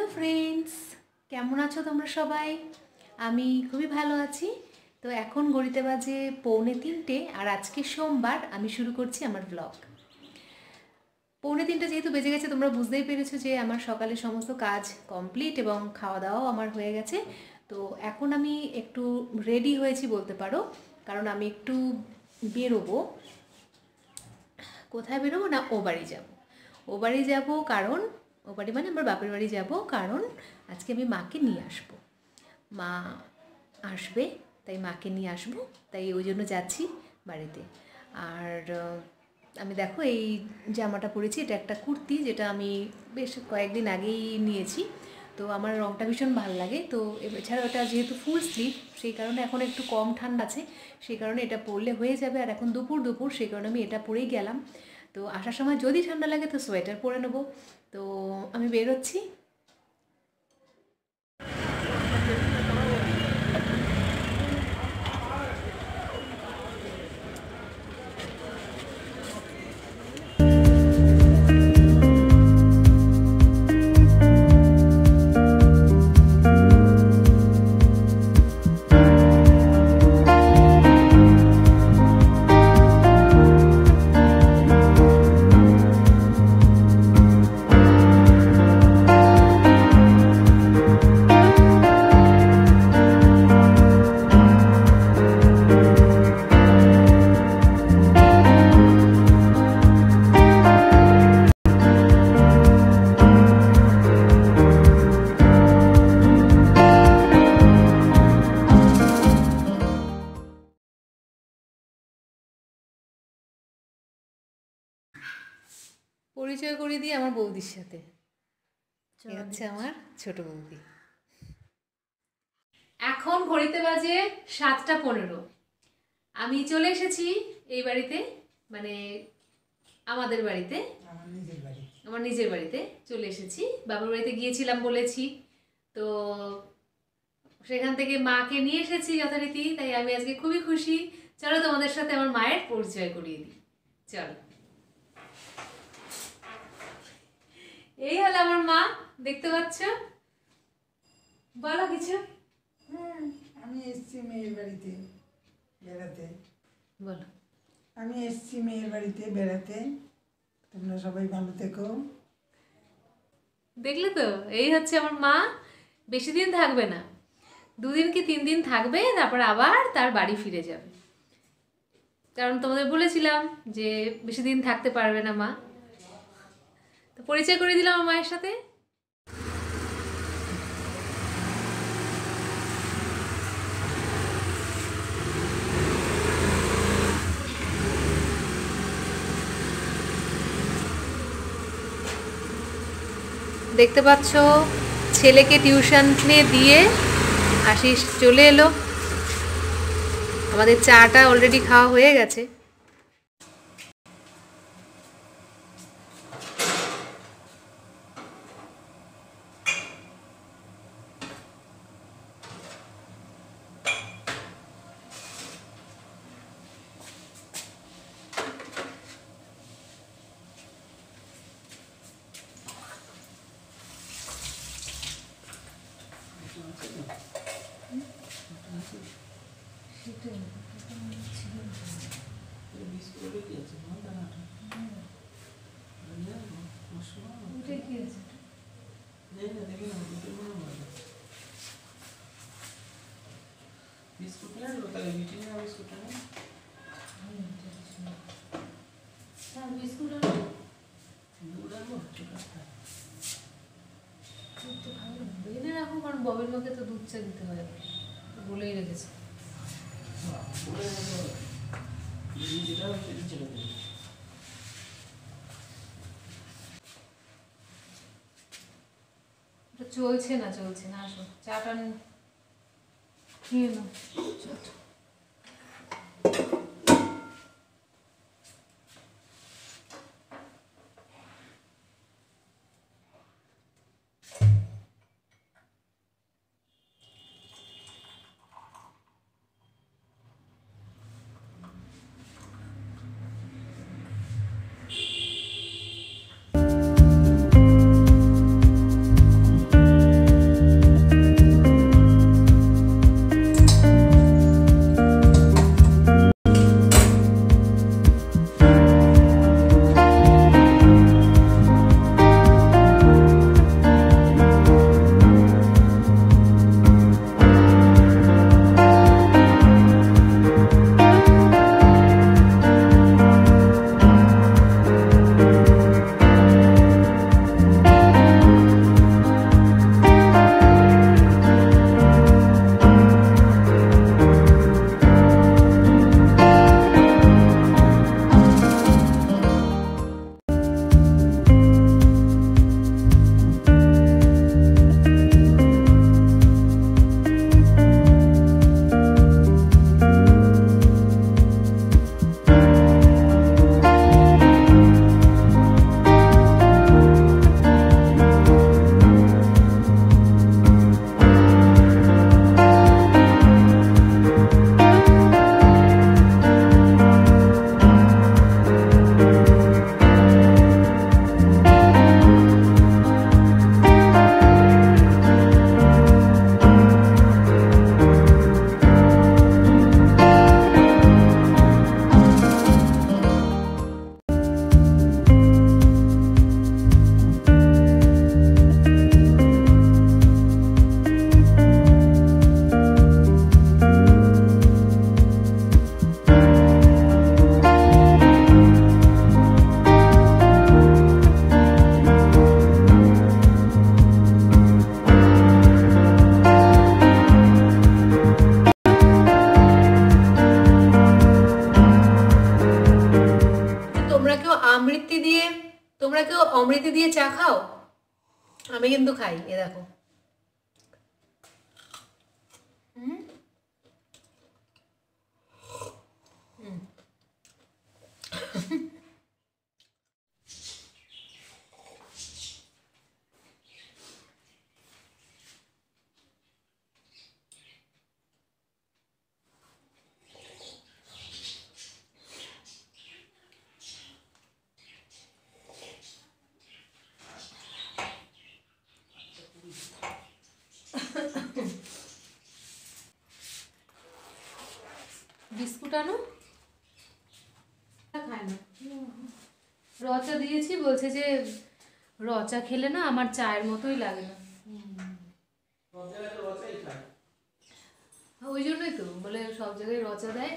Hello friends, কেমন আছো তোমরা সবাই? আমি খুবই ভালো আছি। তো এখন ঘড়িতে বাজে 2:45 আর আজকে সোমবার। আমি শুরু করছি আমার ব্লগ। 2:45 যেহেতু বেজে গেছে, তোমরা বুঝতেই পেরেছো যে আমার সকালে সমস্ত কাজ কমপ্লিট এবং খাওয়া দাওয়াও আমার হয়ে গেছে। তো এখন আমি একটু রেডি হয়েছি বলতে পারো, কারণ আমি একটু বেরোবো। কোথায় বেরোবো না, ও বাড়ি যাব। ও বাড়ি যাব কারণ ও বাড়ি মানে আমার বাপের বাড়ি যাব, কারণ আজকে আমি মাকে নিয়ে আসবো। মা আসবে, তাই মাকে নিয়ে আসবো, তাই ওই জন্য যাচ্ছি বাড়িতে। আর আমি দেখো এই জামাটা পরেছি, এটা একটা কুর্তি, যেটা আমি বেশ কয়েকদিন আগেই নিয়েছি। তো আমার রঙটা ভীষণ ভালো লাগে। তো এছাড়াও এটা যেহেতু ফুল স্লিভ, সেই কারণে এখন একটু কম ঠান্ডা আছে, সেই কারণে এটা পরলে হয়ে যাবে। আর এখন দুপুর, সেই কারণে আমি এটা পরেই গেলাম। তো আসার সময় যদি ঠান্ডা লাগে তো সোয়েটার পরে নেবো। তো আমি বেরোচ্ছি। পরিচয় করিয়ে দিই আমার বৌদির সাথে। এ হচ্ছে আমার ছোট বৌদি। এখন ঘড়িতে বাজে 7:15। আমি চলে এসেছি এই বাড়িতে, মানে আমাদের বাড়িতে, আমার নিজের বাড়িতে চলে এসেছি। বাবার বাড়িতে গিয়েছিলাম বলেছি, তো সেখান থেকে মাকে নিয়ে এসেছি যথারীতি। তাই আমি আজকে খুবই খুশি। চলো তোমাদের সাথে আমার মায়ের পরিচয় করিয়ে দিই। চলো, এই হলো আমার মা, দেখতে পাচ্ছ? বলো কিছু। আমি এসেছি মেয়ের বাড়িতে বেড়াতে। বলো। আমি এসেছি মেয়ের বাড়িতে বেড়াতে, তোমরা সবাই ভালো থেকো। দেখলে তো, এই হচ্ছে আমার মা। বেশি দিন থাকবে না, 2 দিন কি 3 দিন থাকবে, তারপর আবার তার বাড়ি ফিরে যাবে। কারণ তোমাদের বলেছিলাম যে বেশি দিন থাকতে পারবে না মা। তো পরিচয় করে দিলাম আমার মায়ের সাথে। দেখতে পাচ্ছ, ছেলেকে টিউশনে দিয়ে আশিস চলে এলো। আমাদের চাটা অলরেডি খাওয়া হয়ে গেছে। কারণ ববের মাকে তো দুধ চা দিতে হয়, বলেই রেখেছে। চলছে না আসো চাটা নিয়ে নাও। খেতে দিয়ে চা খাও, আমি কিন্তু খাই। এ দেখো, বিস্কুট আনো। খায় না, রচা দিয়েছি, বলছে যে রচা খেলে না আমার চায়ের মতোই লাগে না। ওই জন্যই তো বলে সব জায়গায় রচা দেয়,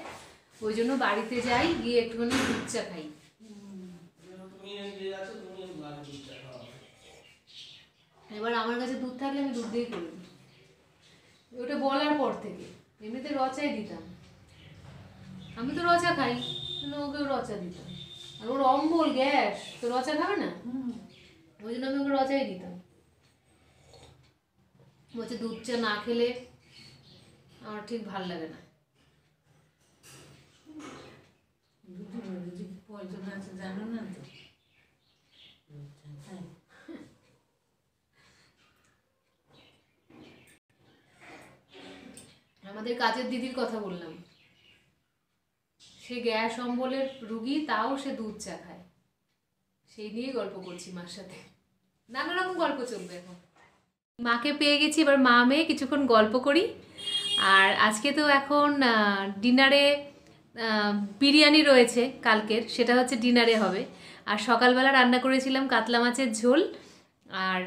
ওই জন্য বাড়িতে যাই, গিয়ে একটুখানি দুধ চা খাই। এবার আমার কাছে দুধ থাকলে আমি দুধ দিয়েই করে দিই, ওটা বলার পর থেকে। এমনিতে রচাই দিতাম, আমি তো রচা খাই, ওকেও রচা দিতাম। আর ওর অম্বল গ্যাস, তো রচা খাবে না, ওই জন্য আমি ওকে রচাই দিতাম। বলছে দুধ চা না খেলে আমার ঠিক ভাল লাগে না। জানো না তো, আমাদের কাজের দিদির কথা বললাম, সে গ্যাস অম্বলের রুগী, তাও সে দুধ চা খায়। সেই নিয়ে গল্প করছি মার সাথে, নানা রকম গল্প চলবে এখন। মাকে পেয়ে গেছি, এবার মা মেয়ে কিছুক্ষণ গল্প করি। আর আজকে তো এখন ডিনারে বিরিয়ানি রয়েছে কালকের, সেটা হচ্ছে ডিনারে হবে। আর সকালবেলা রান্না করেছিলাম কাতলা মাছের ঝোল আর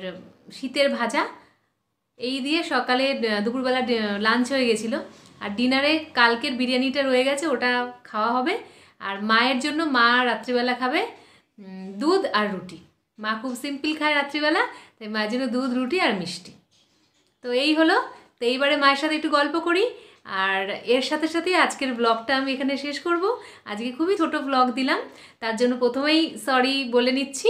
শীতের ভাজা, এই দিয়ে সকালে দুপুরবেলা লাঞ্চ হয়ে গেছিলো। আর ডিনারে কালকের বিরিয়ানিটা রয়ে গেছে, ওটা খাওয়া হবে। আর মায়ের জন্য, মা রাত্রিবেলা খাবে দুধ আর রুটি। মা খুব সিম্পল খায় রাত্রিবেলা, তাই মায়ের জন্য দুধ, রুটি আর মিষ্টি। তো এই হলো। তো এইবারে মায়ের সাথে একটু গল্প করি, আর এর সাথে সাথে আজকের ব্লগটা আমি এখানে শেষ করব। আজকে খুবই ছোট ব্লগ দিলাম, তার জন্য প্রথমেই সরি বলে নিচ্ছি।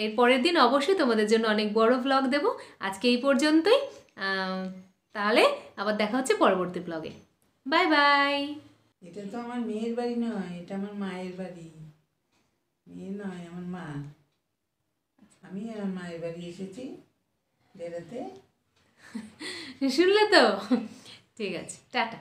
এর পরের দিন অবশ্যই তোমাদের জন্য অনেক বড় ব্লগ দেব। আজকে এই পর্যন্তই, তাহলে আবার দেখা হচ্ছে পরবর্তী ব্লগে। Bye bye. এটা তো আমার মেয়ের বাড়ি নয়, এটা আমার মায়ের বাড়ি। মেয়ে নয়, আমার মা। আমি আমার মায়ের বাড়ি এসেছি বেড়াতে। শুনলে তো? ঠিক আছে, টাটা।